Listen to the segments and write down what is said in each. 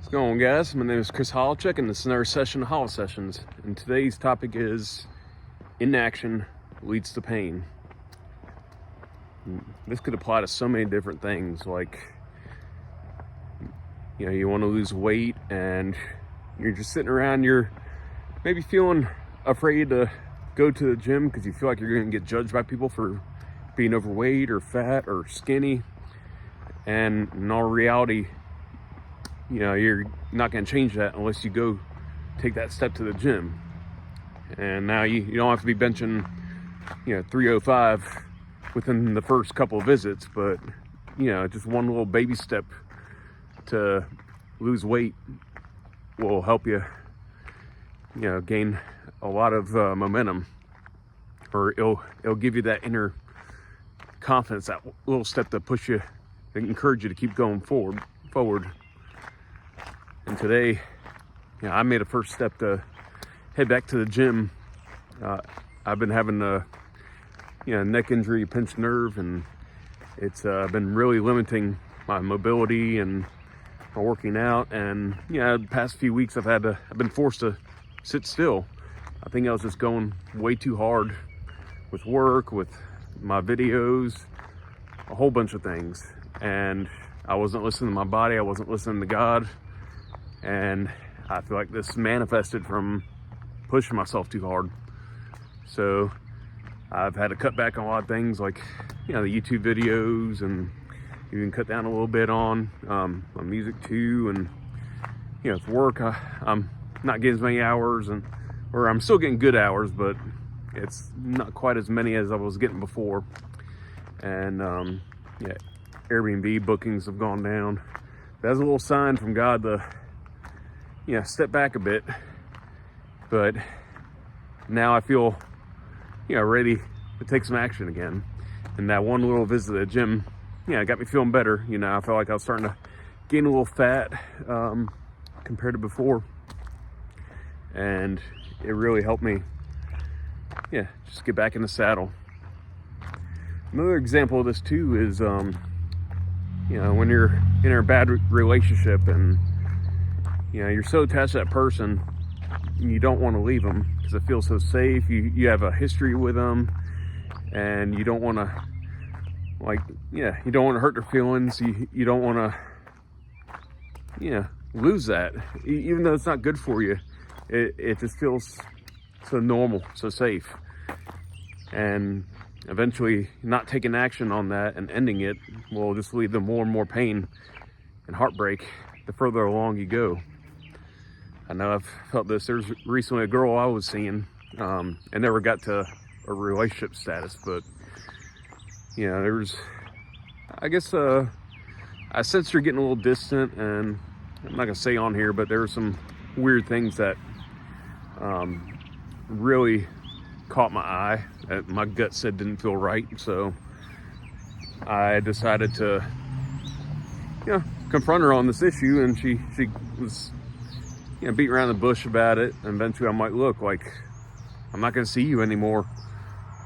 What's going on, guys? My name is Chris Holowchuk, and this is another session of Hollow Sessions. And today's topic is inaction leads to pain. This could apply to so many different things, like, you want to lose weight and you're just sitting around, you're maybe feeling afraid to go to the gym because you feel like you're going to get judged by people for being overweight or fat or skinny. And in all reality, you're not going to change that unless you go take that step to the gym. And now you don't have to be benching 305 within the first couple of visits, but just one little baby step to lose weight will help you gain a lot of momentum, or it'll give you that inner confidence, that little step to push you and encourage you to keep going forward. And today, I made a first step to head back to the gym. I've been having a neck injury, pinched nerve, and it's been really limiting my mobility and my working out. And the past few weeks I've been forced to sit still. I think I was just going way too hard with work, with my videos, a whole bunch of things, and I wasn't listening to my body. I wasn't listening to God. And I feel like this manifested from pushing myself too hard. So I've had to cut back on a lot of things, like, the YouTube videos, and even cut down a little bit on my music too. And, with work, I'm not getting as many hours, or I'm still getting good hours, but it's not quite as many as I was getting before. And, Airbnb bookings have gone down. That's a little sign from God to step back a bit. But now I feel ready to take some action again. And that one little visit to the gym got me feeling better. I felt like I was starting to gain a little fat compared to before, and it really helped me just get back in the saddle. Another example of this too is when you're in a bad relationship and you're so attached to that person, you don't want to leave them because it feels so safe. You have a history with them, and you don't want to, you don't want to hurt their feelings. You don't want to, lose that. Even though it's not good for you, it just feels so normal, so safe. And eventually not taking action on that and ending it will just lead to more and more pain and heartbreak the further along you go. I know I've felt this. There's recently a girl I was seeing, and never got to a relationship status, but there's, I guess, I sensed her getting a little distant, and I'm not gonna say on here, but there were some weird things that really caught my eye that my gut said didn't feel right. So I decided to confront her on this issue, and she was beating around the bush about it. And eventually I'm like, look, I'm not gonna see you anymore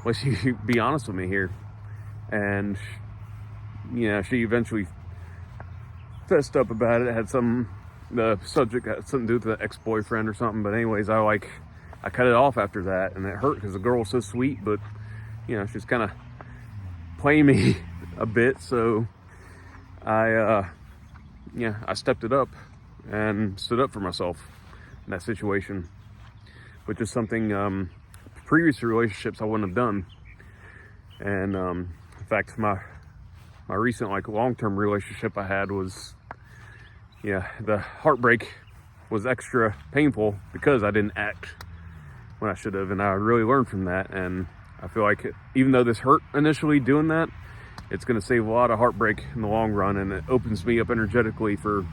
unless you be honest with me here. And she eventually fessed up about it. It had the subject had something to do with the ex-boyfriend or something, but anyways, I cut it off after that, and it hurt because the girl was so sweet, but she's kind of playing me a bit. So I stepped it up and stood up for myself in that situation, which is something previous relationships I wouldn't have done. And in fact, my recent long-term relationship I had was the heartbreak was extra painful because I didn't act when I should have, and I really learned from that. And I feel like even though this hurt initially doing that, it's going to save a lot of heartbreak in the long run, and it opens me up energetically for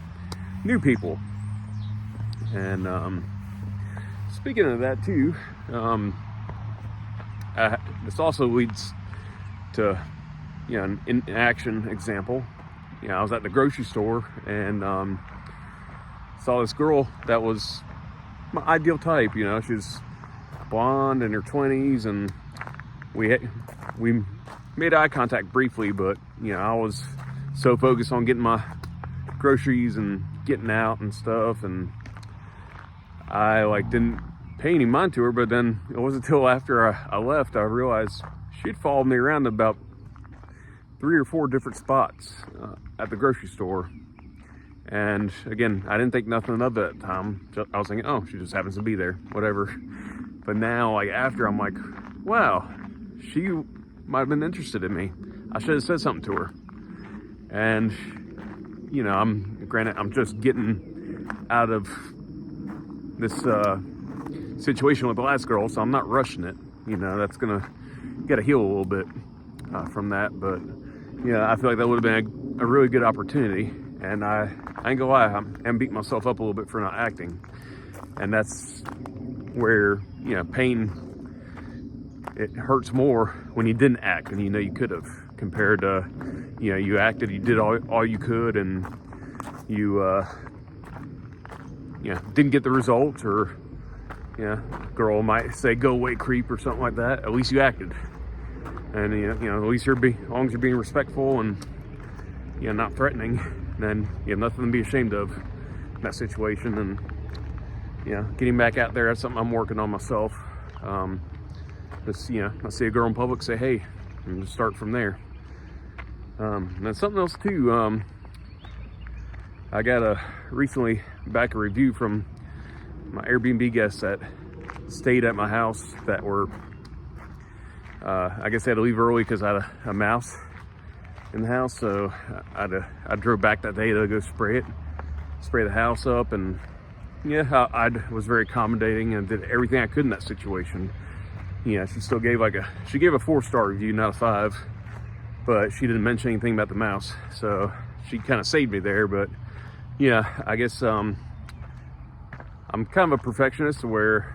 new people. And speaking of that too, this also leads to an inaction example. I was at the grocery store and saw this girl that was my ideal type. She's blonde, in her 20s, and we made eye contact briefly, but I was so focused on getting my groceries and getting out and stuff, and I like didn't pay any mind to her. But then it wasn't until after I left I realized she'd followed me around to about 3 or 4 different spots at the grocery store. And again, I didn't think nothing of it at the time. I was thinking, oh, she just happens to be there, whatever. But now, like after, I'm like, wow, she might have been interested in me. I should have said something to her. And you know, I'm just getting out of this situation with the last girl, so I'm not rushing it. You know, that's gonna gotta heal a little bit from that. But yeah, I feel like that would have been a really good opportunity. And I ain't gonna lie, I'm beating myself up a little bit for not acting. And that's where, you know, pain, it hurts more when you didn't act and you know you could have, compared to, you know, you acted, you did all you could, and you didn't get the results, or girl might say go away creep or something like that. At least you acted. And you know, at least as long as you're being respectful and not threatening, then you have nothing to be ashamed of in that situation. And getting back out there, that's something I'm working on myself. Just I see a girl in public, say hey, and just start from there. And then something else too, I got recently back a review from my Airbnb guests that stayed at my house that were I guess I had to leave early because I had a mouse in the house, so I drove back that day to go spray the house up. And I was very accommodating and did everything I could in that situation. She still gave a 4-star review, not a 5, but she didn't mention anything about the mouse, so she kind of saved me there. But I guess I'm kind of a perfectionist to where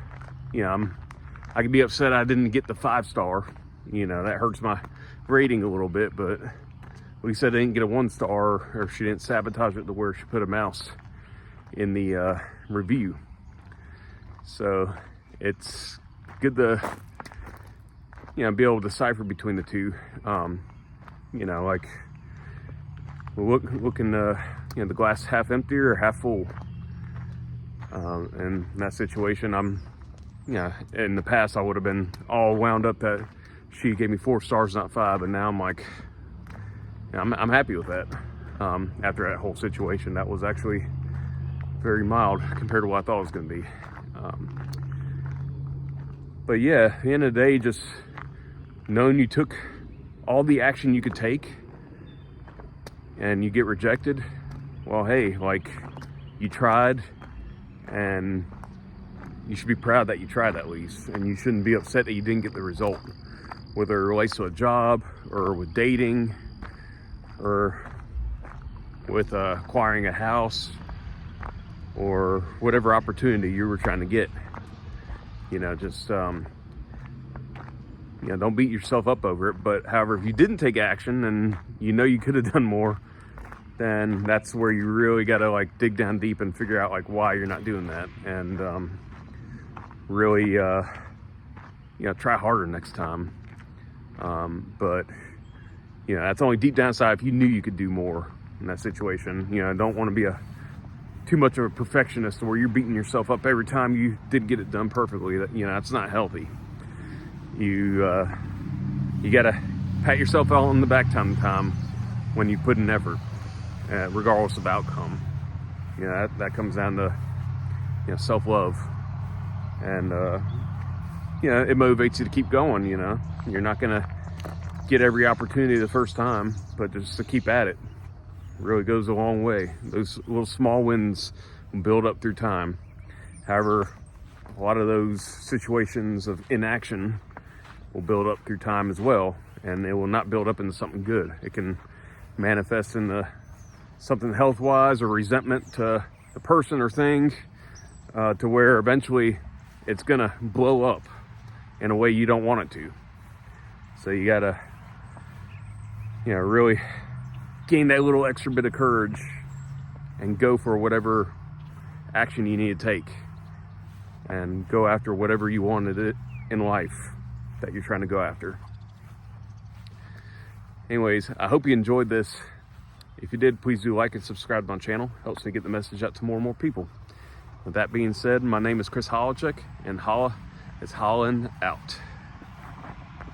I could be upset I didn't get the 5-star. That hurts my rating a little bit, but at least I didn't get a 1-star, or she didn't sabotage it to where she put a mouse in the review. So it's good to be able to decipher between the two. Like looking the glass half empty or half full. And in that situation, in the past I would have been all wound up that she gave me 4 stars, not 5, and now I'm like, I'm happy with that. After that whole situation, that was actually very mild compared to what I thought it was going to be. But yeah, at the end of the day, just knowing you took all the action you could take and you get rejected, well, hey, like, you tried, and you should be proud that you tried at least, and you shouldn't be upset that you didn't get the result, whether it relates to a job or with dating or with acquiring a house or whatever opportunity you were trying to get. Just don't beat yourself up over it. But however, if you didn't take action and you could have done more, then that's where you really got to like dig down deep and figure out like why you're not doing that, and really try harder next time. But that's only deep down inside if you knew you could do more in that situation. Don't want to be too much of a perfectionist where you're beating yourself up every time you did get it done perfectly. That's not healthy. You gotta pat yourself on the back time to time when you put in effort, regardless of outcome. That comes down to self-love, and it motivates you to keep going. You're not gonna get every opportunity the first time, but just to keep at it really goes a long way. Those little small wins will build up through time. However, a lot of those situations of inaction will build up through time as well, and it will not build up into something good. It can manifest into something health-wise or resentment to the person or thing, to where eventually it's gonna blow up in a way you don't want it to. So you gotta really gain that little extra bit of courage and go for whatever action you need to take, and go after whatever you wanted in life that you're trying to go after. Anyways, I hope you enjoyed this. If you did, please do like and subscribe to my channel. Helps me get the message out to more and more people. With that being said, my name is Chris Holacek, and holla is hollin' out.